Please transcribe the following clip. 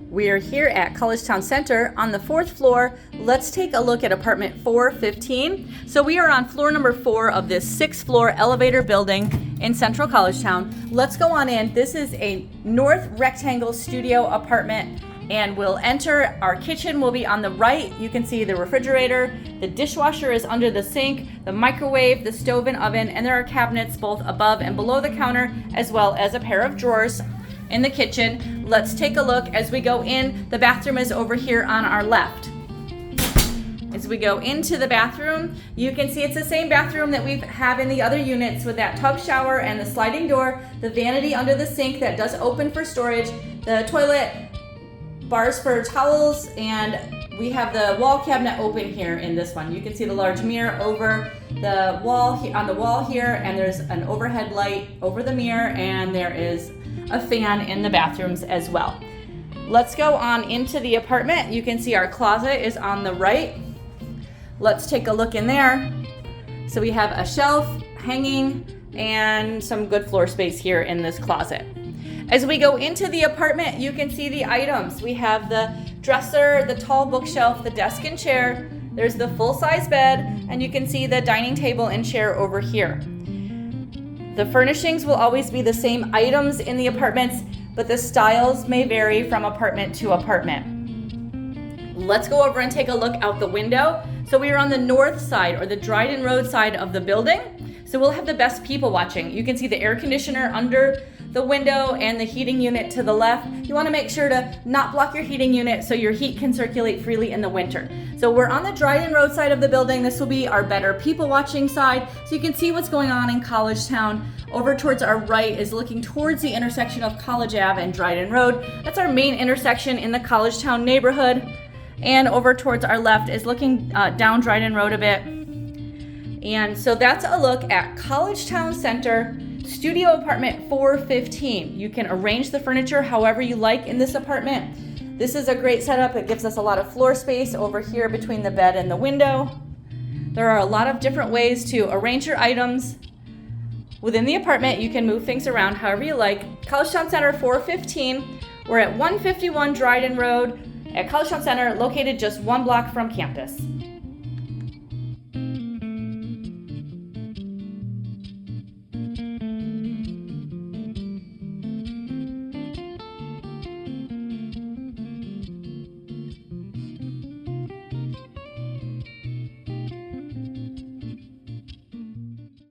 We are here at Collegetown Center on the 4th floor. Let's take a look at apartment 415. So we are on floor number 4 of this 6th floor elevator building in Central Collegetown. Let's go on in. This is a north rectangle studio apartment, and we'll enter. Our kitchen will be on the right. You can see the refrigerator, the dishwasher is under the sink, the microwave, the stove and oven, and there are cabinets both above and below the counter, as well as a pair of drawers in the kitchen. Let's take a look as we go in. The bathroom is over here on our left. As we go into the bathroom, you can see it's the same bathroom that we have in the other units with that tub shower and the sliding door, the vanity under the sink that does open for storage, the toilet, bars for towels, and we have the wall cabinet open here in this one. You can see the large mirror over the wall on the wall here, and there's an overhead light over the mirror, and there is a fan in the bathrooms as well. Let's go on into the apartment. You can see our closet is on the right. Let's take a look in there. So we have a shelf hanging and some good floor space here in this closet. As we go into the apartment, you can see the items. We have the dresser, the tall bookshelf, the desk and chair. There's the full-size bed, and you can see the dining table and chair over here. The furnishings will always be the same items in the apartments, but the styles may vary from apartment to apartment. Let's go over and take a look out the window. So we are on the north side, or the Dryden Road side of the building. So we'll have the best people watching. You can see the air conditioner under the window and the heating unit to the left. You want to make sure to not block your heating unit so your heat can circulate freely in the winter. So we're on the Dryden Road side of the building. This will be our better people watching side, so you can see what's going on in Collegetown. Over towards our right is looking towards the intersection of College Ave and Dryden Road. That's our main intersection in the Collegetown neighborhood. And over towards our left is looking down Dryden Road a bit. And so that's a look at Collegetown Center, studio apartment 415. You can arrange the furniture however you like in this apartment. This is a great setup. It gives us a lot of floor space over here between the bed and the window. There are a lot of different ways to arrange your items within the apartment. You can move things around however you like. Collegetown Center 415. We're at 151 Dryden Road at Collegetown Center, located just 1 block from campus.